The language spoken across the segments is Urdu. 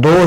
2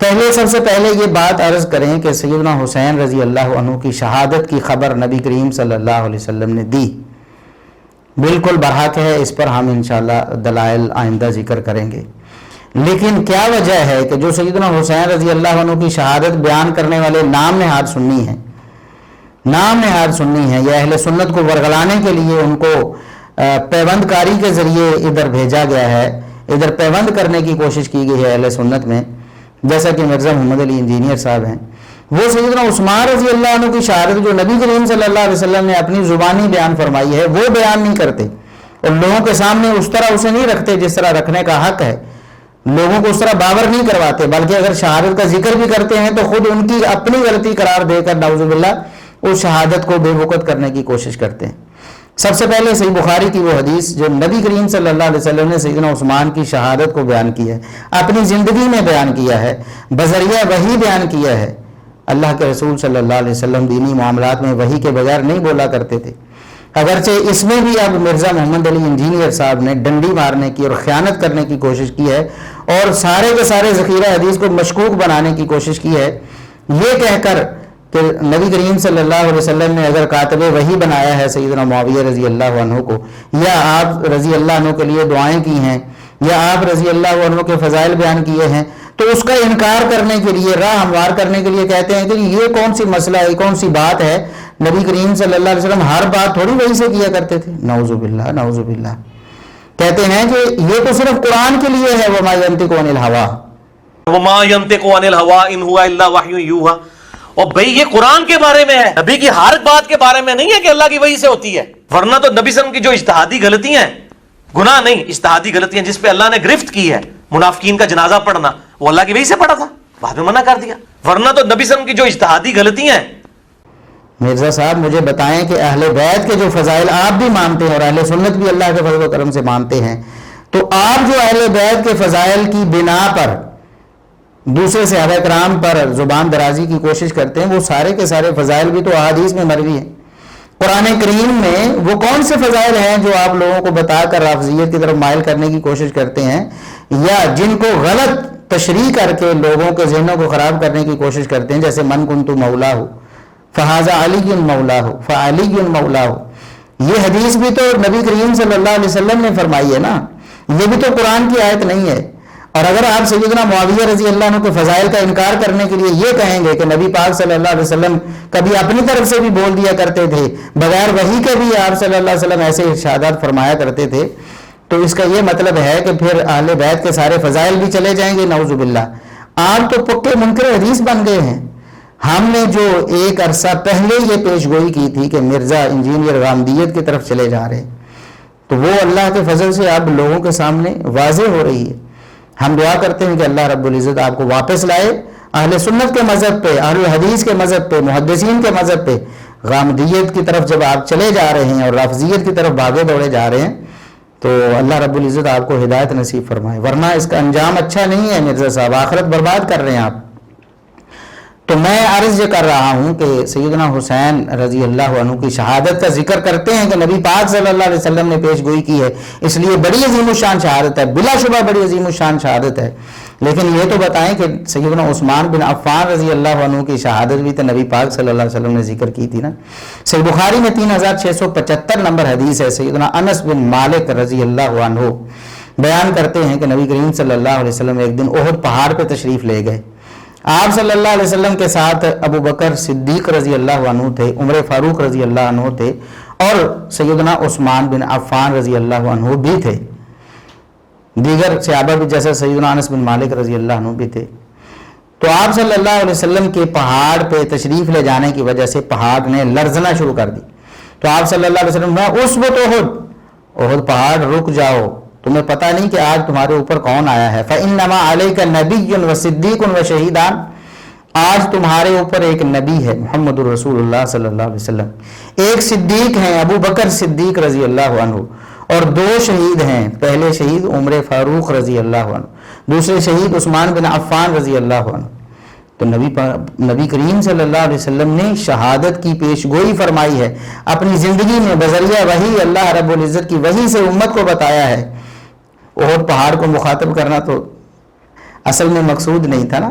پہلے سب سے پہلے یہ بات عرض کریں کہ سیدنا حسین رضی اللہ عنہ کی شہادت کی خبر نبی کریم صلی اللہ علیہ وسلم نے دی، بالکل برحق ہے، اس پر ہم انشاءاللہ دلائل آئندہ ذکر کریں گے۔ لیکن کیا وجہ ہے کہ جو سیدنا حسین رضی اللہ عنہ کی شہادت بیان کرنے والے نام نہاد سنی ہیں، نام نہاد سنی ہیں، یا اہل سنت کو ورگلانے کے لیے ان کو پیوند کاری کے ذریعے ادھر بھیجا گیا ہے، ادھر پیوند کرنے کی کوشش کی گئی ہے اہل سنت میں، جیسا کہ مرزا محمد علی انجینئر صاحب ہیں، وہ سیدنا عثمان رضی اللہ عنہ کی شہادت جو نبی کریم صلی اللہ علیہ وسلم نے اپنی زبانی بیان فرمائی ہے وہ بیان نہیں کرتے، اور لوگوں کے سامنے اس طرح اسے نہیں رکھتے جس طرح رکھنے کا حق ہے، لوگوں کو اس طرح باور نہیں کرواتے، بلکہ اگر شہادت کا ذکر بھی کرتے ہیں تو خود ان کی اپنی غلطی قرار دے کر نعوذ باللہ اس شہادت کو بے وقت کرنے کی کوشش کرتے ہیں۔ سب سے پہلے صحیح بخاری کی وہ حدیث جو نبی کریم صلی اللہ علیہ وسلم نے سیدنا عثمان کی شہادت کو بیان کی ہے، اپنی زندگی میں بیان کیا ہے، بذریعہ وحی بیان کیا ہے۔ اللہ کے رسول صلی اللہ علیہ وسلم دینی معاملات میں وحی کے بغیر نہیں بولا کرتے تھے، اگرچہ اس میں بھی اب مرزا محمد علی انجینئر صاحب نے ڈنڈی مارنے کی اور خیانت کرنے کی کوشش کی ہے، اور سارے کے سارے ذخیرہ حدیث کو مشکوک بنانے کی کوشش کی ہے، یہ کہہ کر کہ نبی کریم صلی اللہ علیہ وسلم نے اگر کاتب وحی بنایا ہے سیدنا معاویہ رضی اللہ عنہ کو، یا آپ رضی اللہ عنہ کے لیے دعائیں کی ہیں، یا آپ رضی اللہ عنہ کے فضائل بیان کیے ہیں، تو اس کا انکار کرنے کے لیے، راہ ہموار کرنے کے لیے کہتے ہیں کہ یہ کون سی مسئلہ ہے، کون سی بات ہے، نبی کریم صلی اللہ علیہ وسلم ہر بات تھوڑی وحی سے کیا کرتے تھے، نعوذ باللہ نعوذ باللہ۔ کہتے ہیں کہ یہ تو صرف قرآن کے لیے ہے، وما ينطق عن الهوى وما ينطق عن الهوى ان هو الا وحی یوحی، اور بھئی یہ قرآن کے بارے میں ہے، نبی کی ہر بات کے بارے میں نہیں ہے کہ اللہ کی وحی سے ہوتی ہے، ورنہ تو نبی صلی اللہ علیہ وسلم کی جو اجتہادی غلطیاں ہیں، گناہ نہیں اجتہادی غلطیاں جس پہ اللہ نے گرفت کی ہے، منافقین کا جنازہ پڑھنا، وہ اللہ کی وحی سے پڑھا تھا، بعد میں منع کر دیا، ورنہ تو نبی صلی اللہ علیہ وسلم کی جو اجتہادی غلطیاں ہیں۔ مرزا صاحب مجھے بتائیں کہ اہل بیت کے جو فضائل آپ بھی مانتے ہیں اور اہل سنت بھی اللہ کے فضل و کرم سے مانتے ہیں، تو آپ جو اہل بیت کے فضائل کی بنا پر دوسرے صحابہ کرام پر زبان درازی کی کوشش کرتے ہیں، وہ سارے کے سارے فضائل بھی تو احادیث میں مروی ہیں۔ قرآن کریم میں وہ کون سے فضائل ہیں جو آپ لوگوں کو بتا کر رافضیت کی طرف مائل کرنے کی کوشش کرتے ہیں، یا جن کو غلط تشریح کر کے لوگوں کے ذہنوں کو خراب کرنے کی کوشش کرتے ہیں، جیسے من کنت مولا ہو فہذا علی مولا ہو فعلی مولا ہو، یہ حدیث بھی تو نبی کریم صلی اللہ علیہ وسلم نے فرمائی ہے نا، یہ بھی تو قرآن کی آیت نہیں ہے۔ اور اگر آپ سیدنا معاویہ رضی اللہ عنہ کے فضائل کا انکار کرنے کے لیے یہ کہیں گے کہ نبی پاک صلی اللہ علیہ وسلم کبھی اپنی طرف سے بھی بول دیا کرتے تھے، بغیر وحی کے بھی آپ صلی اللہ علیہ وسلم ایسے ارشادات فرمایا کرتے تھے، تو اس کا یہ مطلب ہے کہ پھر اہل بیت کے سارے فضائل بھی چلے جائیں گے، نعوذ باللہ۔ آپ تو پکے منکر حدیث بن گئے ہیں۔ ہم نے جو ایک عرصہ پہلے یہ پیش گوئی کی تھی کہ مرزا انجینئر غامدیت کی طرف چلے جا رہے، تو وہ اللہ کے فضل سے اب لوگوں کے سامنے واضح ہو رہی ہے۔ ہم دعا کرتے ہیں کہ اللہ رب العزت آپ کو واپس لائے اہل سنت کے مذہب پہ، اہل حدیث کے مذہب پہ، محدثین کے مذہب پہ۔ غامدیت کی طرف جب آپ چلے جا رہے ہیں اور رافضیت کی طرف بھاگے دوڑے جا رہے ہیں تو اللہ رب العزت آپ کو ہدایت نصیب فرمائے، ورنہ اس کا انجام اچھا نہیں ہے مرزا صاحب، آخرت برباد کر رہے ہیں آپ۔ تو میں عرض یہ کر رہا ہوں کہ سیدنا حسین رضی اللہ عنہ کی شہادت کا ذکر کرتے ہیں کہ نبی پاک صلی اللہ علیہ وسلم نے پیش گوئی کی ہے، اس لیے بڑی عظیم الشان شہادت ہے، بلا شبہ بڑی عظیم الشان شہادت ہے۔ لیکن یہ تو بتائیں کہ سیدنا عثمان بن عفان رضی اللہ عنہ کی شہادت بھی تو نبی پاک صلی اللہ علیہ وسلم نے ذکر کی تھی نا۔ صحیح بخاری میں 3675 نمبر حدیث ہے، سیدنا انس بن مالک رضی اللہ عنہ بیان کرتے ہیں کہ نبی کریم صلی اللہ علیہ وسلم ایک دن احد پہاڑ پہ تشریف لے گئے۔ آپ صلی اللہ علیہ وسلم کے ساتھ ابو بکر صدیق رضی اللہ عنہ تھے، عمر فاروق رضی اللہ عنہ تھے، اور سیدنا عثمان بن عفان رضی اللہ عنہ بھی تھے، دیگر صحابہ بھی جیسے سیدنا انس بن مالک رضی اللہ عنہ بھی تھے۔ تو آپ صلی اللہ علیہ وسلم کے پہاڑ پہ تشریف لے جانے کی وجہ سے پہاڑ نے لرزنا شروع کر دی، تو آپ صلی اللہ علیہ وسلم نے اس وقت احد پہاڑ رک جاؤ، تمہیں پتہ نہیں کہ آج تمہارے اوپر کون آیا ہے، فَإِنَّمَا عَلَيْكَ نَبِيٌّ وَصِدِّيقٌ وَشَهِيدَانِ، آج تمہارے اوپر ایک نبی ہے محمد رسول اللہ صلی اللہ علیہ وسلم، ایک صدیق ہیں ابو بکر صدیق رضی اللہ عنہ، اور دو شہید ہیں، پہلے شہید عمر فاروق رضی اللہ عنہ، دوسرے شہید عثمان بن عفان رضی اللہ عنہ۔ تو نبی کریم صلی اللہ علیہ وسلم نے شہادت کی پیش گوئی فرمائی ہے، اپنی زندگی میں بذریعہ وحی اللہ رب العزت کی وحی سے امت کو بتایا ہے۔ اور پہاڑ کو مخاطب کرنا تو اصل میں مقصود نہیں تھا نا،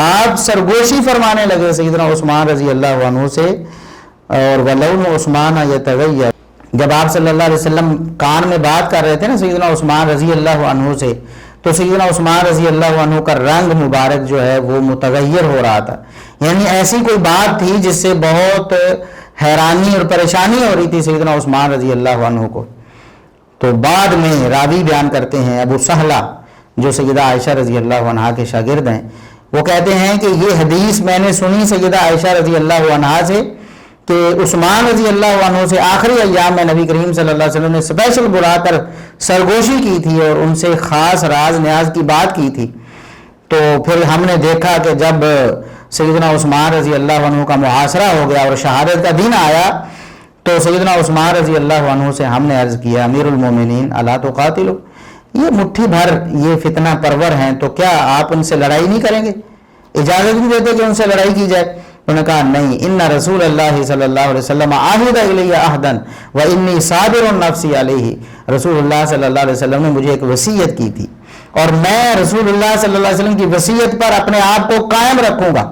آپ سرگوشی فرمانے لگے سیدنا عثمان رضی اللہ عنہ سے، اور ولون عثمان یتغیر، جب آپ صلی اللہ علیہ وسلم کان میں بات کر رہے تھے نا سیدنا عثمان رضی اللہ عنہ سے، تو سیدنا عثمان رضی اللہ عنہ کا رنگ مبارک جو ہے وہ متغیر ہو رہا تھا، یعنی ایسی کوئی بات تھی جس سے بہت حیرانی اور پریشانی ہو رہی تھی سیدنا عثمان رضی اللہ عنہ کو۔ تو بعد میں راوی بیان کرتے ہیں ابو سہلہ جو سیدہ عائشہ رضی اللہ عنہا کے شاگرد ہیں، وہ کہتے ہیں کہ یہ حدیث میں نے سنی سیدہ عائشہ رضی اللہ عنہا سے کہ عثمان رضی اللہ عنہ سے آخری ایام میں نبی کریم صلی اللہ علیہ وسلم نے اسپیشل بلا کر سرگوشی کی تھی اور ان سے خاص راز نیاز کی بات کی تھی۔ تو پھر ہم نے دیکھا کہ جب سیدنا عثمان رضی اللہ عنہ کا محاصرہ ہو گیا اور شہادت کا دن آیا، تو سیدنا عثمان رضی اللہ عنہ سے ہم نے عرض کیا امیر المومنین الا تقاتلوا، یہ مٹھی بھر یہ فتنہ پرور ہیں، تو کیا آپ ان سے لڑائی نہیں کریں گے؟ اجازت نہیں دیتے کہ ان سے لڑائی کی جائے؟ انہوں نے کہا نہیں، ان رسول اللہ صلی اللہ علیہ وسلم عہد الی عہدا وانی صابر نفسی علیہ، رسول اللہ صلی اللہ علیہ وسلم نے مجھے ایک وصیت کی تھی اور میں رسول اللہ صلی اللہ علیہ وسلم کی وصیت پر اپنے آپ کو قائم رکھوں گا،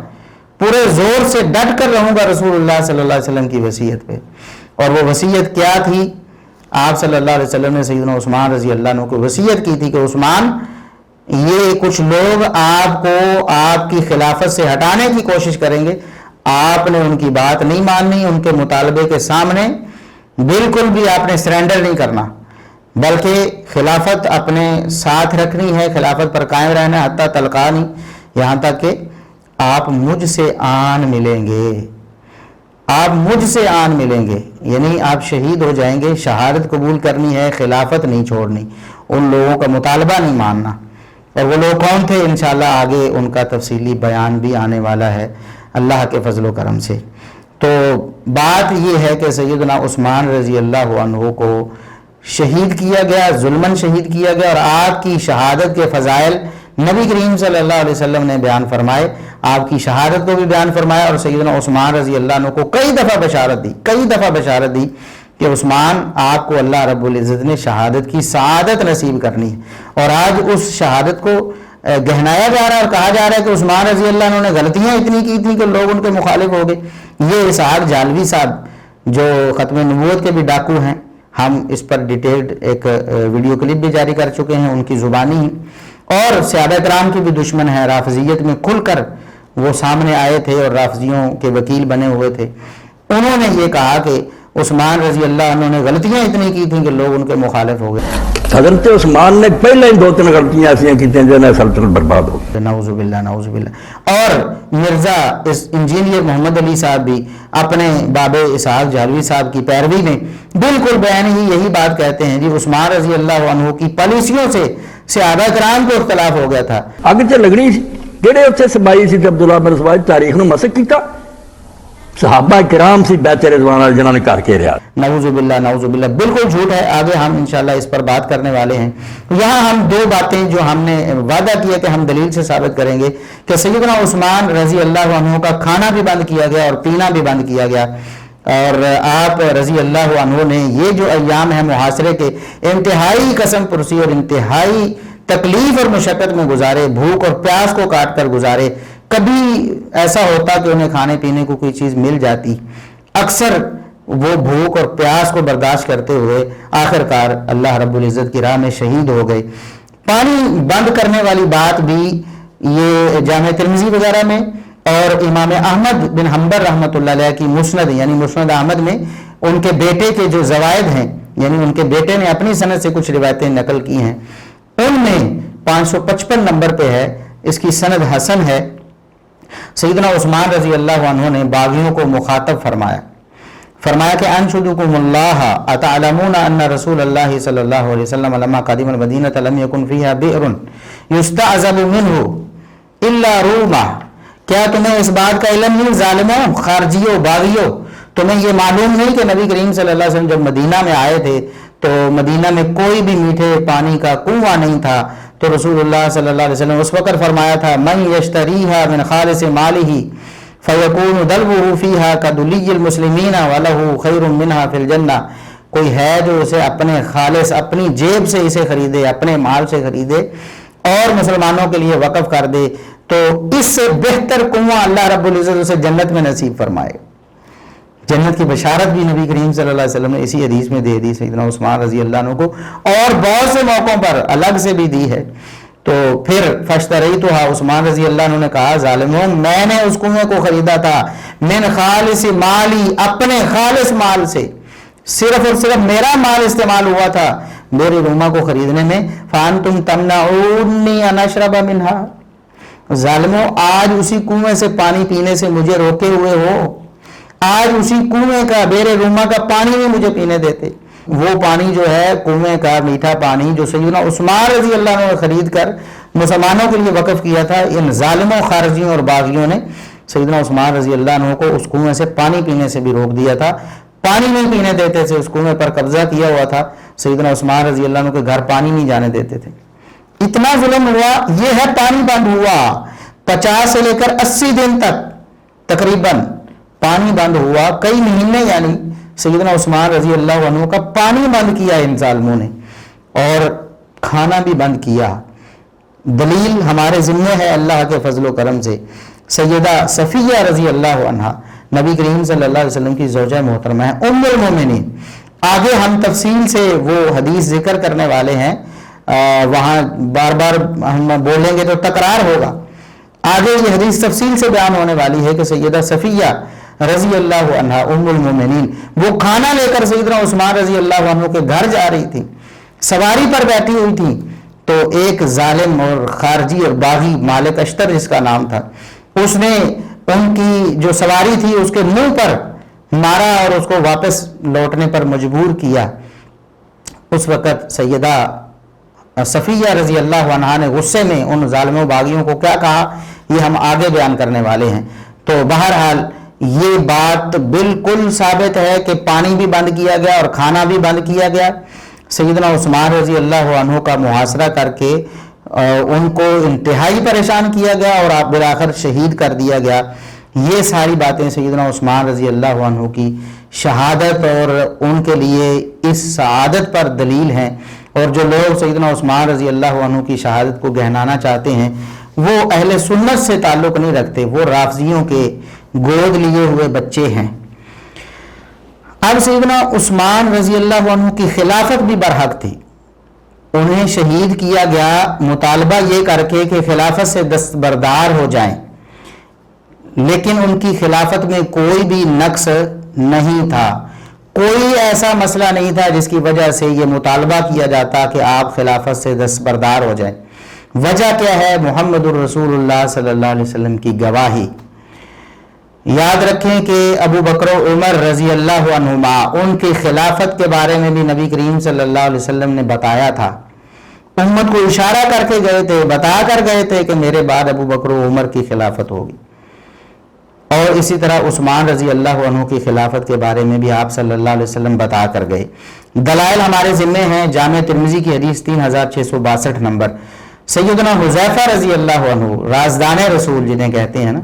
پورے زور سے ڈٹ کر رہوں گا رسول اللہ صلی اللہ علیہ وسلم کی وصیت پہ۔ اور وہ وصیت کیا تھی؟ آپ صلی اللہ علیہ وسلم نے سیدنا عثمان رضی اللہ عنہ کو وصیت کی تھی کہ عثمان، یہ کچھ لوگ آپ کو آپ کی خلافت سے ہٹانے کی کوشش کریں گے، آپ نے ان کی بات نہیں ماننی، ان کے مطالبے کے سامنے بالکل بھی آپ نے سرنڈر نہیں کرنا، بلکہ خلافت اپنے ساتھ رکھنی ہے، خلافت پر قائم رہنا ہے، حتیٰ تلقانی، یہاں تک کہ آپ مجھ سے آن ملیں گے، آپ مجھ سے آن ملیں گے، یعنی آپ شہید ہو جائیں گے، شہادت قبول کرنی ہے، خلافت نہیں چھوڑنی، ان لوگوں کا مطالبہ نہیں ماننا۔ اور وہ لوگ کون تھے؟ انشاءاللہ آگے ان کا تفصیلی بیان بھی آنے والا ہے اللہ کے فضل و کرم سے۔ تو بات یہ ہے کہ سیدنا عثمان رضی اللہ عنہ کو شہید کیا گیا، ظلماً شہید کیا گیا، اور آپ کی شہادت کے فضائل نبی کریم صلی اللہ علیہ وسلم نے بیان فرمائے، آپ کی شہادت کو بھی بیان فرمایا، اور سیدنا عثمان رضی اللہ عنہ کو کئی دفعہ بشارت دی کہ عثمان، آپ کو اللہ رب العزت نے شہادت کی سعادت نصیب کرنی ہے، اور آج اس شہادت کو گہنایا جا رہا ہے اور کہا جا رہا ہے کہ عثمان رضی اللہ عنہ نے غلطیاں اتنی کی تھیں کہ لوگ ان کے مخالف ہو گئے۔ یہ اسحاق جالوی صاحب جو ختم نبوت کے بھی ڈاکو ہیں، ہم اس پر ڈیٹیلڈ ایک ویڈیو کلپ بھی جاری کر چکے ہیں، ان کی زبانی ہی، اور صحابہ کرام کی بھی دشمن ہے، رافضیت میں کھل کر وہ سامنے آئے تھے اور رافضیوں کے وکیل بنے ہوئے تھے۔ انہوں نے یہ کہا کہ عثمان رضی اللہ عنہ نے غلطیاں اتنی کی تھیں کہ لوگ ان کے مخالف ہو گئے۔ حضرت عثمان نے پہلے ہی 2-3 غلطیاں ایسی کی تھیں جنہیں سلطنت برباد ہو گئی۔ نعوذ باللہ۔ اور مرزا انجینئر محمد علی صاحب بھی اپنے باب اسحاق جالوی صاحب کی پیروی میں بالکل بیان ہی یہی بات کہتے ہیں جی عثمان رضی اللہ عنہ کی پالیسیوں سے صحابہ کرام کو اختلاف ہو گیا تھا۔ اگرچہ لگنی سی جہے اتنے سبائی سی عبداللہ بن سبائی تاریخ نو مسخ کیتا، صحابہ کرام سی بیعت رضوان والے جنہوں نے کر کے رہا۔ نعوذ باللہ، بالکل جھوٹ ہے۔ آگے ہم انشاءاللہ اس پر بات کرنے والے ہیں۔ یہاں ہم 2 باتیں جو ہم نے وعدہ کیا کہ ہم دلیل سے ثابت کریں گے کہ سیدنا عثمان رضی اللہ عنہ کا کھانا بھی بند کیا گیا اور پینا بھی بند کیا گیا، اور آپ رضی اللہ عنہ نے یہ جو ایام ہیں محاصرے کے انتہائی قسم پرسی اور انتہائی تکلیف اور مشقت میں گزارے، بھوک اور پیاس کو کاٹ کر گزارے۔ کبھی ایسا ہوتا کہ انہیں کھانے پینے کو کوئی چیز مل جاتی، اکثر وہ بھوک اور پیاس کو برداشت کرتے ہوئے آخرکار اللہ رب العزت کی راہ میں شہید ہو گئے۔ پانی بند کرنے والی بات بھی یہ جامع ترمذی وغیرہ میں اور امام احمد بن حنبل رحمۃ اللہ علیہ کی مسند یعنی مسند احمد میں ان کے بیٹے کے جو زوائد ہیں، یعنی ان کے بیٹے نے اپنی سند سے کچھ روایتیں نقل کی ہیں، ان میں 555 نمبر پہ ہے، اس کی سند حسن ہے۔ سیدنا عثمان رضی اللہ عنہ نے باغیوں کو مخاطب فرمایا کہ انشدکم اللہ اتعلمون ان رسول اللہ صلی اللہ علیہ وسلم لما قدم المدینہ لم یکن فیہا بئر یستعذب منہ الا روما، کیا تمہیں اس بات کا علم نہیں ظالموں، خارجیوں، باغیوں، تمہیں یہ معلوم نہیں کہ نبی کریم صلی اللہ علیہ وسلم جب مدینہ میں آئے تھے تو مدینہ میں کوئی بھی میٹھے پانی کا کنواں نہیں تھا، تو رسول اللہ صلی اللہ علیہ وسلم اس وقت فرمایا تھا من یشتریہا من خالص مالہ فیکون دلوہ فیہا کدلی المسلمین ولہ خیر منہا فی الجنہ، کوئی ہے جو اسے اپنے خالص اپنی جیب سے اسے خریدے، اپنے مال سے خریدے اور مسلمانوں کے لیے وقف کر دے، تو اس سے بہتر کنواں اللہ رب العزت اسے جنت میں نصیب فرمائے. جنت کی بشارت بھی نبی کریم صلی اللہ علیہ وسلم نے اسی حدیث میں دے دی سیدنا عثمان رضی اللہ عنہ کو, اور بہت سے موقعوں پر الگ سے بھی دی ہے. تو پھر فاشتریتھا, عثمان رضی اللہ عنہ نے کہا ظالموں میں نے اس کنویں کو خریدا تھا من خالص مالی, اپنے خالص مال سے, صرف اور صرف میرا مال استعمال ہوا تھا میرے روما کو خریدنے میں. فانتم تمنعونی ان اشرب منہا, ظالموں آج اسی کنویں سے پانی پینے سے مجھے روکے ہوئے ہو. آج اسی کنویں کا, بیرے روما کا پانی نہیں مجھے پینے دیتے. وہ پانی جو ہے کنویں کا میٹھا پانی جو سیدنا عثمان رضی اللہ عنہ نے خرید کر مسلمانوں کے لیے وقف کیا تھا, ان ظالموں خارجیوں اور باغیوں نے سیدنا عثمان رضی اللہ عنہ کو اس کنویں سے پانی پینے سے بھی روک دیا تھا. پانی نہیں پینے دیتے تھے, اس کنویں پر قبضہ کیا ہوا تھا. سیدنا عثمان رضی اللہ عنہ کے گھر پانی نہیں جانے دیتے تھے. اتنا ظلم ہوا. یہ ہے پانی بند ہوا 50 سے لے کر 80 دن تک تقریباً پانی بند ہوا, کئی مہینے یعنی سیدنا عثمان رضی اللہ عنہ کا پانی بند کیا ان ظالموں نے, اور کھانا بھی بند کیا. دلیل ہمارے ذمہ ہے اللہ کے فضل و کرم سے. سیدہ صفیہ رضی اللہ عنہا نبی کریم صلی اللہ علیہ وسلم کی زوجہ محترمہ ہے, ام المومنین. آگے ہم تفصیل سے وہ حدیث ذکر کرنے والے ہیں, وہاں بار بار ہم بولیں گے تو تکرار ہوگا. آگے یہ حدیث تفصیل سے بیان ہونے والی ہے کہ سیدہ صفیہ رضی اللہ عنہا ام المومنین وہ کھانا لے کر سیدنا عثمان رضی اللہ عنہ کے گھر جا رہی تھی, سواری پر بیٹھی ہوئی تھی. تو ایک ظالم اور خارجی اور باغی مالک اشتر جس کا نام تھا, اس نے ان کی جو سواری تھی اس کے منہ پر مارا اور اس کو واپس لوٹنے پر مجبور کیا. اس وقت سیدہ صفیہ رضی اللہ عنہا نے غصے میں ان ظالموں باغیوں کو کیا کہا یہ ہم آگے بیان کرنے والے ہیں. تو بہرحال یہ بات بالکل ثابت ہے کہ پانی بھی بند کیا گیا اور کھانا بھی بند کیا گیا. سیدنا عثمان رضی اللہ عنہ کا محاصرہ کر کے ان کو انتہائی پریشان کیا گیا اور آپ بالآخر شہید کر دیا گیا. یہ ساری باتیں سیدنا عثمان رضی اللہ عنہ کی شہادت اور ان کے لیے اس سعادت پر دلیل ہیں. اور جو لوگ سیدنا عثمان رضی اللہ عنہ کی شہادت کو گہنانا چاہتے ہیں وہ اہل سنت سے تعلق نہیں رکھتے, وہ رافضیوں کے گود لیے ہوئے بچے ہیں. اب سیدنا عثمان رضی اللہ عنہ کی خلافت بھی برحق تھی, انہیں شہید کیا گیا مطالبہ یہ کر کے کہ خلافت سے دستبردار ہو جائیں, لیکن ان کی خلافت میں کوئی بھی نقص نہیں تھا, کوئی ایسا مسئلہ نہیں تھا جس کی وجہ سے یہ مطالبہ کیا جاتا کہ آپ خلافت سے دستبردار ہو جائیں. وجہ کیا ہے؟ محمد الرسول اللہ صلی اللہ علیہ وسلم کی گواہی. یاد رکھیں کہ ابو بکر و عمر رضی اللہ عنہما ان کی خلافت کے بارے میں بھی نبی کریم صلی اللہ علیہ وسلم نے بتایا تھا, امت کو اشارہ کر کے گئے تھے, بتا کر گئے تھے کہ میرے بعد ابو بکر و عمر کی خلافت ہوگی. اور اسی طرح عثمان رضی اللہ عنہ کی خلافت کے بارے میں بھی آپ صلی اللہ علیہ وسلم بتا کر گئے. دلائل ہمارے ذمہ ہیں, جامع ترمذی کی حدیث 3662 نمبر. سیدنا حذیفہ رضی اللہ عنہ رازدان رسول جنہیں کہتے ہیں نا,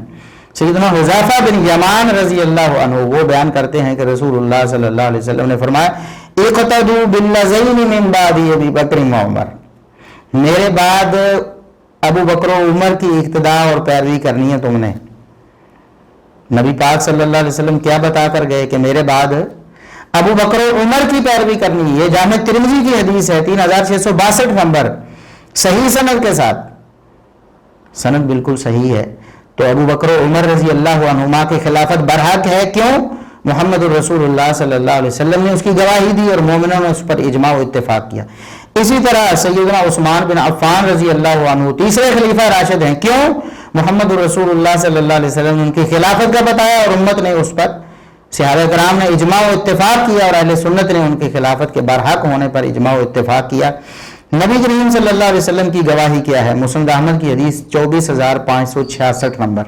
سیدنا حذیفہ بن یمان رضی اللہ عنہ وہ بیان کرتے ہیں کہ رسول اللہ صلی اللہ علیہ وسلم نے فرمایا اقتدوا باللذین من بعد ابی بکر و عمر, میرے بعد ابو بکر و عمر کی اقتداء اور پیروی کرنی ہے تم نے. نبی پاک صلی اللہ علیہ وسلم کیا بتا کر گئے کہ میرے بعد ابو بکر و عمر کی پیروی کرنی. یہ جامع ترمذی کی حدیث ہے 3662 نمبر, صحیح سند کے ساتھ, سند بالکل صحیح ہے. تو ابو بکر و عمر رضی اللہ عنہما کی خلافت برحق ہے. کیوں؟ محمد الرسول اللہ صلی اللہ علیہ وسلم نے اس کی گواہی دی اور مومنوں نے اس پر اجماع و اتفاق کیا. اسی طرح سیدنا عثمان بن عفان رضی اللہ عنہ تیسرے خلیفہ راشد ہیں. کیوں؟ محمد الرسول اللہ صلی اللہ علیہ وسلم نے ان کی خلافت کا بتایا اور امت نے اس پر, صحابہ کرام نے اجماع و اتفاق کیا اور اہل سنت نے ان کی خلافت کے برحق ہونے پر اجماع و اتفاق کیا. نبی کریم صلی اللہ علیہ وسلم کی گواہی کیا ہے؟ مسند احمد کی حدیث 24566 نمبر,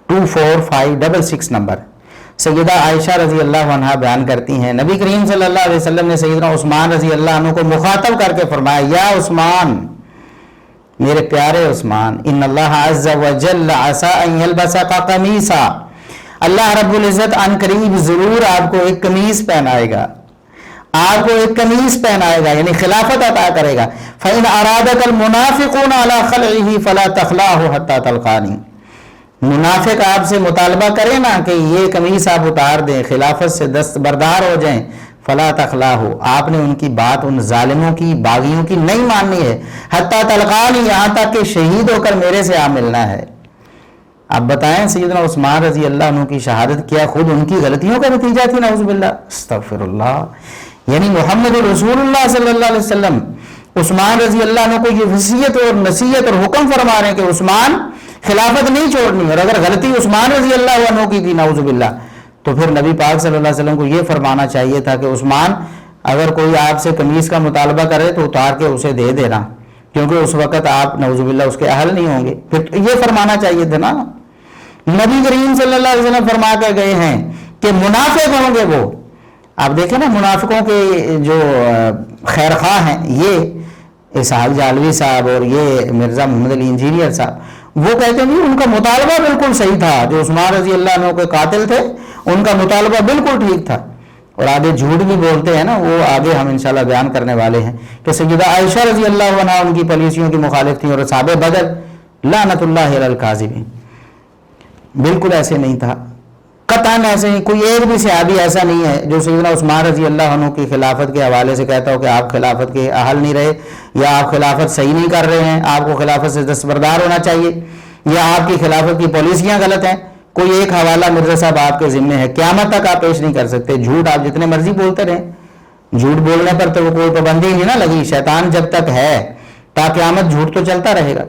24566 نمبر. سیدہ عائشہ رضی اللہ عنہا بیان کرتی ہیں نبی کریم صلی اللہ علیہ وسلم نے سیدنا عثمان رضی اللہ عنہ کو مخاطب کر کے فرمایا یا عثمان, میرے پیارے عثمان, ان اللہ عز و جل عسى ان يلبسك قمیصا, اللہ رب العزت ان قریب ضرور آپ کو ایک قمیص پہنائے گا. آپ کو ایک قمیص پہنائے گا یعنی خلافت عطا کرے گا. فَإِنْ أَرَادَكَ الْمُنَافِقُونَ عَلَى خَلْعِهِ فَلَا تَخْلَعْهُ حَتَّى تَلْقَانِي. منافق آپ سے مطالبہ کرے نا کہ یہ قمیص آپ اتار دیں, خلافت سے دستبردار ہو جائیں, فلا تخلاہو, آپ نے ان کی بات, ان ظالموں کی, باغیوں کی نہیں ماننی ہے. حتی تلقانی, یہاں تک کہ شہید ہو کر میرے سے آ ملنا ہے. اب بتائیں سیدنا عثمان رضی اللہ عنہ کی شہادت کیا خود ان کی غلطیوں کا نتیجہ تھی؟ نعوذ باللہ, استغفر اللہ. یعنی محمد رسول اللہ صلی اللہ علیہ وسلم عثمان رضی اللہ عنہ کو یہ وصیت اور نصیحت اور حکم فرما رہے ہیں کہ عثمان خلافت نہیں چھوڑنی, اور اگر غلطی عثمان رضی اللہ عنہ کی تھی نعوذ باللہ تو پھر نبی پاک صلی اللہ علیہ وسلم کو یہ فرمانا چاہیے تھا کہ عثمان اگر کوئی آپ سے قمیص کا مطالبہ کرے تو اتار کے اسے دے دینا, کیونکہ اس وقت آپ نعوذ باللہ اس کے اہل نہیں ہوں گے. پھر یہ فرمانا چاہیے تھا نا. نبی کریم صلی اللہ علیہ وسلم فرما کے گئے ہیں کہ منافق ہوں گے وہ. آپ دیکھیں نا منافقوں کے جو خیرخواہ ہیں یہ اسحاق جالوی صاحب اور یہ مرزا محمد علی انجینئر صاحب, وہ کہتے ہیں ان کا مطالبہ بالکل صحیح تھا. جو عثمان رضی اللہ عنہ کے قاتل تھے ان کا مطالبہ بالکل ٹھیک تھا. اور آگے جھوٹ بھی بولتے ہیں نا, وہ آگے ہم انشاءاللہ بیان کرنے والے ہیں کہ سیدہ عائشہ رضی اللہ عنہ ان کی پالیسیوں کی مخالف تھیں, اور اصحاب بدر لعنت اللہ علی الکاذبین. بالکل ایسے نہیں تھا, قطعاً ایسے نہیں. کوئی ایک بھی صحابی ایسا نہیں ہے جو سیدنا عثمان رضی اللہ عنہ کی خلافت کے حوالے سے کہتا ہو کہ آپ خلافت کے اہل نہیں رہے, یا آپ خلافت صحیح نہیں کر رہے ہیں, آپ کو خلافت سے دستبردار ہونا چاہیے, یا آپ کی خلافت کی پالیسیاں غلط ہیں. کوئی ایک حوالہ مرزا صاحب آپ کے ذمہ ہے, قیامت تک آپ پیش نہیں کر سکتے. جھوٹ آپ جتنے مرضی بولتے رہیں, جھوٹ بولنے پر تو کوئی پابندی نہیں نا لگی. شیطان جب تک ہے تا قیامت جھوٹ تو چلتا رہے گا.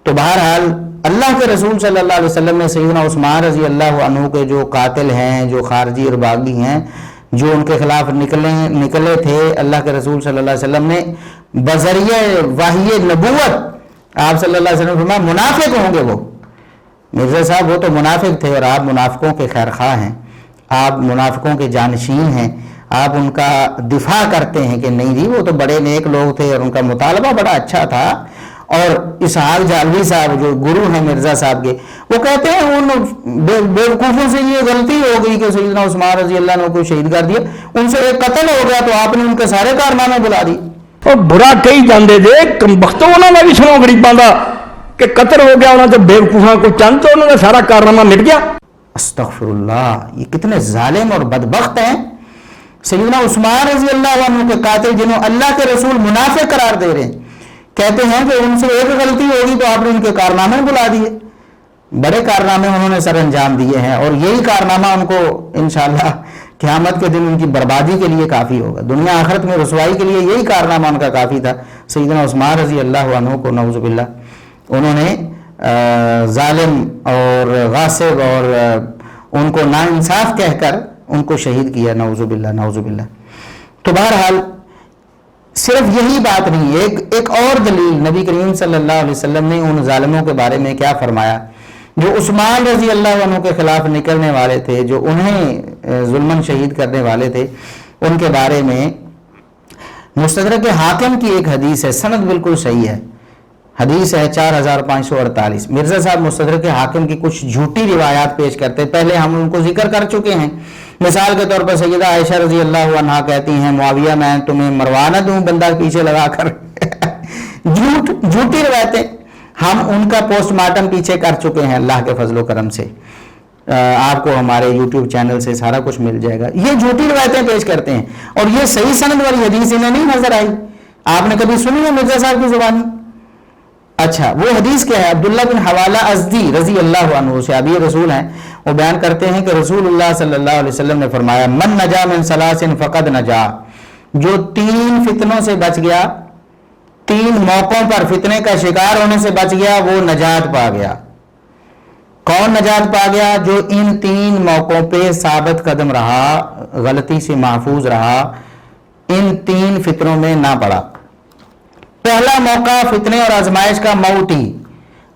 تو بہرحال اللہ کے رسول صلی اللہ علیہ وسلم نے سیدنا عثمان رضی اللہ عنہ کے جو قاتل ہیں, جو خارجی اور باغی ہیں, جو ان کے خلاف نکلے تھے, اللہ کے رسول صلی اللہ علیہ وسلم نے بذریعہ وحی نبوت آپ صلی اللہ علیہ وسلم فرمایا منافق ہوں گے وہ. مرزا صاحب وہ تو منافق تھے, اور آپ منافقوں کے خیرخواہ ہیں, آپ منافقوں کے جانشین ہیں, آپ ان کا دفاع کرتے ہیں کہ نہیں جی وہ تو بڑے نیک لوگ تھے اور ان کا مطالبہ بڑا اچھا تھا. اور اسحاق جالوی صاحب جو گرو ہیں مرزا صاحب کے, وہ کہتے ہیں ان بیوقوفوں سے یہ غلطی ہو گئی کہ سیدنا عثمان رضی اللہ عنہ کو شہید کر دیا, ان سے ایک قتل ہو گیا تو آپ نے ان کے سارے کارنامے بلا دی. اور برا کئی جاندے دے کمبختوں انہوں نے بھی سنو غریباں دا کہ قتل ہو گیا انہوں نے بیوقوفاں کو چند تو انہوں نے سارا کارنامہ مٹ گیا. استغفر اللہ, یہ کتنے ظالم اور بدبخت ہیں. سیدنا عثمان رضی اللہ عنہ کے قاتل جنہوں اللہ کے رسول منافق قرار دے رہے ہیں, کہتے ہیں کہ ان سے ایک غلطی ہوگی تو آپ نے ان کے کارنامے بلا دیے. بڑے کارنامے انہوں نے سر انجام دیے ہیں, اور یہی کارنامہ ان کو انشاءاللہ قیامت کے دن ان کی بربادی کے لیے کافی ہوگا. دنیا آخرت میں رسوائی کے لیے یہی کارنامہ ان کا کافی تھا. سیدنا عثمان رضی اللہ عنہ کو نعوذ باللہ انہوں نے ظالم اور غاصب اور ان کو ناانصاف کہہ کر ان کو شہید کیا, نعوذ باللہ نعوذ باللہ. تو بہرحال صرف یہی بات نہیں, ایک اور دلیل نبی کریم صلی اللہ علیہ وسلم نے ان ظالموں کے بارے میں کیا فرمایا جو عثمان رضی اللہ عنہ کے خلاف نکلنے والے تھے, جو انہیں ظلماً شہید کرنے والے تھے. ان کے بارے میں مستدرک حاکم کی ایک حدیث ہے, سند بالکل صحیح ہے, حدیث ہے 4548. مرزا صاحب مستدرک حاکم کی کچھ جھوٹی روایات پیش کرتے, پہلے ہم ان کو ذکر کر چکے ہیں. مثال کے طور پر سیدہ عائشہ رضی اللہ عنہا کہتی ہیں معاویہ میں تمہیں مروا نہ دوں بندہ پیچھے لگا کر. جھوٹی روایتیں, ہم ان کا پوسٹ مارٹم پیچھے کر چکے ہیں اللہ کے فضل و کرم سے. آپ کو ہمارے یوٹیوب چینل سے سارا کچھ مل جائے گا. یہ جھوٹی روایتیں پیش کرتے ہیں, اور یہ صحیح سند والی حدیث انہیں نہیں نظر آئی. آپ نے کبھی سنی ہے مرزا صاحب کی زبانی؟ اچھا, وہ حدیث کیا ہے؟ عبداللہ بن حوالہ ازدی رضی اللہ عنہ صحابی رسول ہیں, وہ بیان کرتے ہیں کہ رسول اللہ صلی اللہ علیہ وسلم نے فرمایا من نجا من ثلاث فقد نجا, جو 3 فتنوں سے بچ گیا, 3 موقعوں پر فتنے کا شکار ہونے سے بچ گیا, وہ نجات پا گیا. کون نجات پا گیا؟ جو ان 3 موقعوں پہ ثابت قدم رہا, غلطی سے محفوظ رہا, ان 3 فتنوں میں نہ پڑا. پہلا موقع فتنے اور آزمائش کا, موت ہی,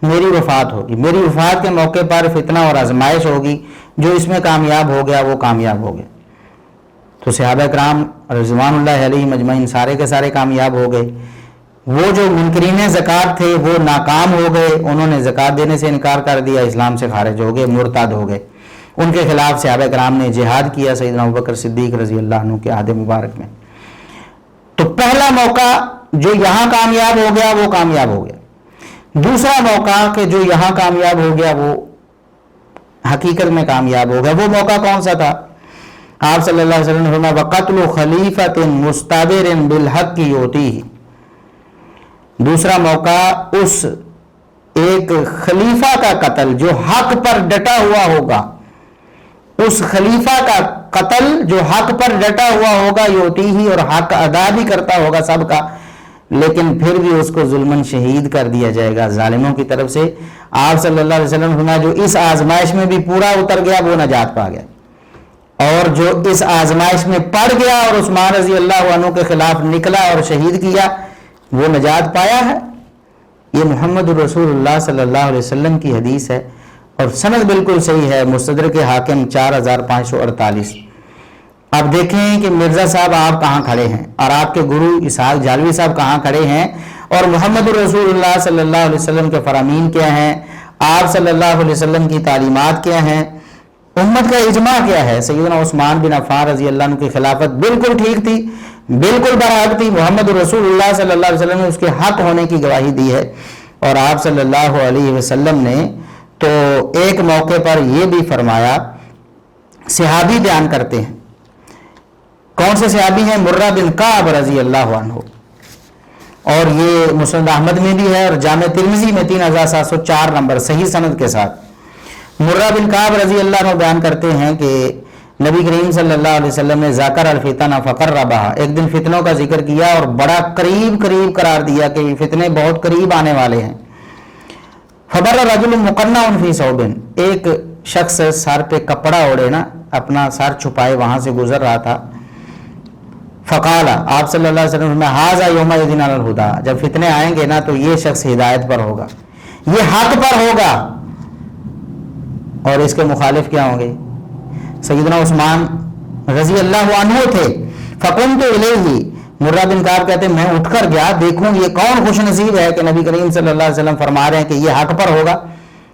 میری وفات ہوگی, میری وفات کے موقع پر فتنہ اور آزمائش ہوگی, جو اس میں کامیاب ہو گیا وہ کامیاب ہو گیا. تو صحابہ کرام رضوان اللہ علیہم اجمعین سارے کے سارے کامیاب ہو گئے. وہ جو منکرین زکوٰۃ تھے وہ ناکام ہو گئے, انہوں نے زکوٰۃ دینے سے انکار کر دیا, اسلام سے خارج ہو گئے, مرتد ہو گئے. ان کے خلاف صحابہ کرام نے جہاد کیا سیدنا ابوبکر صدیق رضی اللہ عنہ کے عہد مبارک میں. پہلا موقع جو یہاں کامیاب ہو گیا وہ کامیاب ہو گیا. دوسرا موقع کہ جو یہاں کامیاب ہو گیا وہ حقیقت میں کامیاب ہو گیا. وہ موقع کون سا تھا؟ آپ صلی اللہ علیہ وسلم نے فرمایا وَقَتْلُ خَلِيفَةٍ مُسْتَبِرٍ بِالْحَقِّ يُؤْتِيهِ. دوسرا موقع اس ایک خلیفہ کا قتل جو حق پر ڈٹا ہوا ہوگا, اس خلیفہ کا قتل جو حق پر ڈٹا ہوا ہوگا, یؤتیہ اور حق ادا بھی کرتا ہوگا سب کا, لیکن پھر بھی اس کو ظلماً شہید کر دیا جائے گا ظالموں کی طرف سے. آپ صلی اللہ علیہ وسلم فرمایا جو اس آزمائش میں بھی پورا اتر گیا وہ نجات پا گیا, اور جو اس آزمائش میں پڑ گیا اور عثمان رضی اللہ عنہ کے خلاف نکلا اور شہید کیا وہ نجات پایا ہے. یہ محمد رسول اللہ صلی اللہ علیہ وسلم کی حدیث ہے اور سند بالکل صحیح ہے, مستدرک حاکم 4548. اب دیکھیں کہ مرزا صاحب آپ کہاں کھڑے ہیں اور آپ کے گرو اسحاق جالوی صاحب کہاں کھڑے ہیں, اور محمد رسول اللہ صلی اللہ علیہ وسلم کے فرامین کیا ہیں, آپ صلی اللہ علیہ وسلم کی تعلیمات کیا ہیں, امت کا اجماع کیا ہے. سیدنا عثمان بن عفان رضی اللہ عنہ کی خلافت بالکل ٹھیک تھی, بالکل برحق تھی. محمد رسول اللہ صلی اللہ علیہ وسلم نے اس کے حق ہونے کی گواہی دی ہے, اور آپ صلی اللہ علیہ وسلم نے تو ایک موقع پر یہ بھی فرمایا. صحابی بیان کرتے ہیں, کون سے صحابی ہیں؟ مرہ بن کعب رضی اللہ عنہ, اور یہ مسند احمد میں بھی ہے اور جامع ترمذی میں 3704 نمبر صحیح سند کے ساتھ. مرہ بن کعب رضی اللہ عنہ بیان کرتے ہیں کہ نبی کریم صلی اللہ علیہ وسلم نے ذکر الفتنہ فقربہا, ایک دن فتنوں کا ذکر کیا اور بڑا قریب قرار دیا کہ یہ فتنے بہت قریب آنے والے ہیں. فبر رجل مقنع فی ثوب, ایک شخص سر پہ کپڑا اوڑے نا, اپنا سر چھپائے وہاں سے گزر رہا تھا. فقال, آپ صلی اللہ علیہ وسلم میں ھذا یومئذ علی الہدی, جب فتنے آئیں گے نا تو یہ شخص ہدایت پر ہوگا, یہ حق پر ہوگا, اور اس کے مخالف کیا ہوں گے؟ سیدنا عثمان رضی اللہ عنہ تھے. فقمت الیہ, مرہ بن کعب کہتے ہیں میں اٹھ کر گیا دیکھوں یہ کون خوش نصیب ہے کہ نبی کریم صلی اللہ علیہ وسلم فرما رہے ہیں کہ یہ حق پر ہوگا,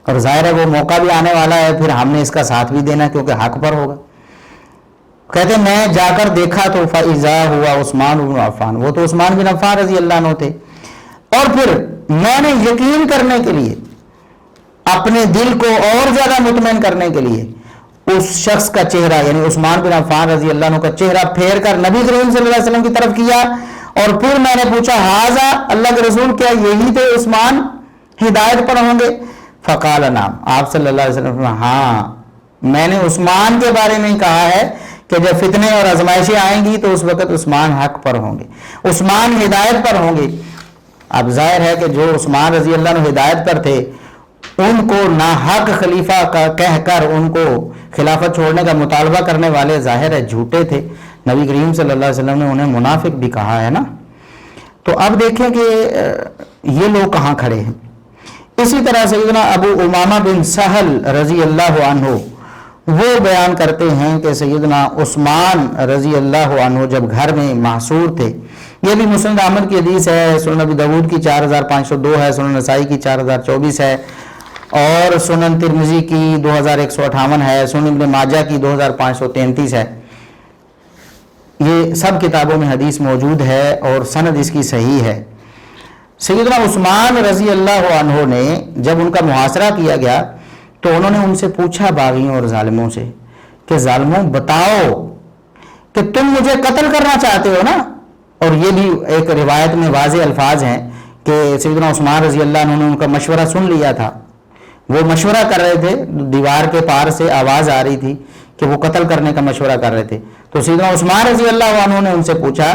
اور ظاہر ہے وہ موقع بھی آنے والا ہے, پھر ہم نے اس کا ساتھ بھی دینا کیونکہ حق پر ہوگا. کہتے ہیں میں جا کر دیکھا تو فاذا ہوا عثمان بن عفان, وہ تو عثمان بن عفان رضی اللہ عنہ تھے. اور پھر میں نے یقین کرنے کے لیے, اپنے دل کو اور زیادہ مطمئن کرنے کے لیے اس شخص کا چہرہ یعنی عثمان بن عفان رضی اللہ عنہ کا چہرہ پھیر کر نبی کریم صلی اللہ علیہ وسلم کی طرف کیا, اور پھر میں نے پوچھا ھذا, اللہ کے رسول کیا یہی تھے عثمان ہدایت پر ہوں گے؟ فقال نعم, آپ صلی اللہ علیہ وسلم ہاں میں نے عثمان کے بارے میں کہا ہے کہ جب فتنے اور آزمائشیں آئیں گی تو اس وقت عثمان حق پر ہوں گے, عثمان ہدایت پر ہوں گے. اب ظاہر ہے کہ جو عثمان رضی اللہ عنہ ہدایت پر تھے ان کو ناحق خلیفہ کا کہہ کر ان کو خلافت چھوڑنے کا مطالبہ کرنے والے ظاہر ہے جھوٹے تھے. نبی کریم صلی اللہ علیہ وسلم نے انہیں منافق بھی کہا ہے نا. تو اب دیکھیں کہ یہ لوگ کہاں کھڑے ہیں. اسی طرح سیدنا ابو امامہ بن سہل رضی اللہ عنہ وہ بیان کرتے ہیں کہ سیدنا عثمان رضی اللہ عنہ جب گھر میں محصور تھے, یہ بھی مسند احمد کی حدیث ہے, سنن ابی داؤد کی 4502 ہے, سنن نسائی کی 4024 ہے, اور سنن ترمذی کی 2158 ہے, سنن ابن ماجہ کی 2533 ہے. یہ سب کتابوں میں حدیث موجود ہے اور سند اس کی صحیح ہے. سیدنا عثمان رضی اللہ عنہ نے جب ان کا محاصرہ کیا گیا تو انہوں نے ان سے پوچھا باغیوں اور ظالموں سے کہ ظالموں بتاؤ کہ تم مجھے قتل کرنا چاہتے ہو نا. اور یہ بھی ایک روایت میں واضح الفاظ ہیں کہ سیدنا عثمان رضی اللہ عنہ نے ان کا مشورہ سن لیا تھا, وہ مشورہ کر رہے تھے, دیوار کے پار سے آواز آ رہی تھی کہ وہ قتل کرنے کا مشورہ کر رہے تھے. تو سیدنا عثمان رضی اللہ عنہ نے ان سے پوچھا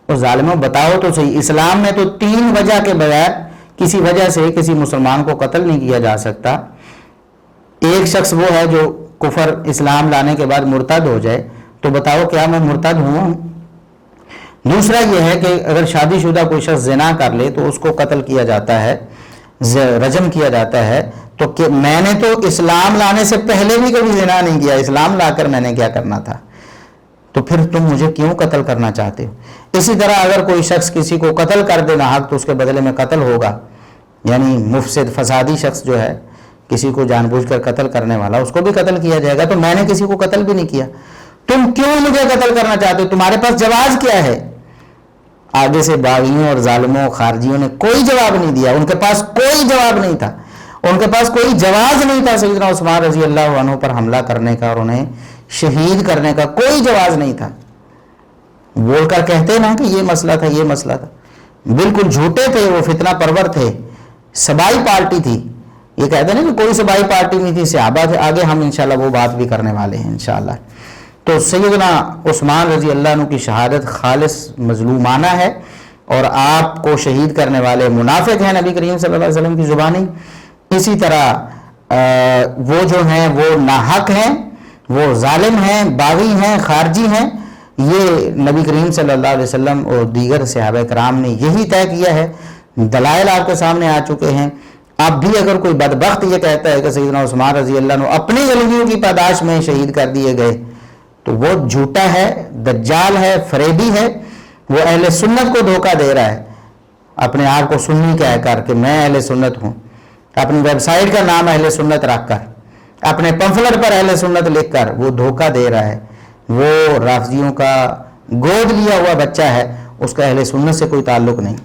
اور ظالموں بتاؤ تو صحیح, اسلام میں تو 3 وجہ کے بغیر کسی وجہ سے کسی مسلمان کو قتل نہیں کیا جا سکتا. ایک شخص وہ ہے جو کفر اسلام لانے کے بعد مرتد ہو جائے, تو بتاؤ کیا میں مرتد ہوں. دوسرا یہ ہے کہ اگر شادی شدہ کوئی شخص زنا کر لے تو اس کو قتل کیا جاتا ہے, رجم کیا جاتا ہے. تو کہ میں نے تو اسلام لانے سے پہلے بھی کبھی زنا نہیں کیا, اسلام لا کر میں نے کیا کرنا تھا, تو پھر تم مجھے کیوں قتل کرنا چاہتے ہو. اسی طرح اگر کوئی شخص کسی کو قتل کر دے ناحق تو اس کے بدلے میں قتل ہوگا, یعنی مفسد فسادی شخص جو ہے کسی کو جان بوجھ کر قتل کرنے والا اس کو بھی قتل کیا جائے گا. تو میں نے کسی کو قتل بھی نہیں کیا, تم کیوں مجھے قتل کرنا چاہتے ہو, تمہارے پاس جواز کیا ہے. آگے سے باغیوں اور ظالموں خارجیوں نے کوئی جواب نہیں دیا. ان کے پاس کوئی جواب نہیں تھا, ان کے پاس کوئی جواز نہیں تھا سیدنا عثمان رضی اللہ عنہ پر حملہ کرنے کا اور انہیں شہید کرنے کا کوئی جواز نہیں تھا. بول کر کہتے نا کہ یہ مسئلہ تھا, یہ مسئلہ تھا, بالکل جھوٹے تھے, وہ فتنہ پرور تھے, سبائی پارٹی تھی. یہ کہتے ہیں نا کہ کوئی سبائی پارٹی نہیں تھی, صحابہ تھے. آگے ہم انشاءاللہ وہ بات بھی کرنے والے ہیں انشاءاللہ. تو سیدنا عثمان رضی اللہ عنہ کی شہادت خالص مظلومانہ ہے, اور آپ کو شہید کرنے والے منافق ہیں نبی کریم صلی اللہ علیہ وسلم کی زبانی. اسی طرح وہ جو ہیں وہ ناحق ہیں, وہ ظالم ہیں, باغی ہیں, خارجی ہیں. یہ نبی کریم صلی اللہ علیہ وسلم اور دیگر صحابہ کرام نے یہی طے کیا ہے. دلائل آپ کے سامنے آ چکے ہیں. اب بھی اگر کوئی بدبخت یہ کہتا ہے کہ سیدنا عثمان رضی اللہ عنہ اپنی غلطیوں کی پاداش میں شہید کر دیے گئے, تو وہ جھوٹا ہے, دجال ہے, فریبی ہے. وہ اہل سنت کو دھوکہ دے رہا ہے, اپنے آپ کو سنی کہہ کر کہ میں اہل سنت ہوں, اپنی ویب سائٹ کا نام اہل سنت رکھ کر, اپنے پمفلٹ پر اہل سنت لکھ کر وہ دھوکہ دے رہا ہے. وہ رافضیوں کا گود لیا ہوا بچہ ہے, اس کا اہل سنت سے کوئی تعلق نہیں.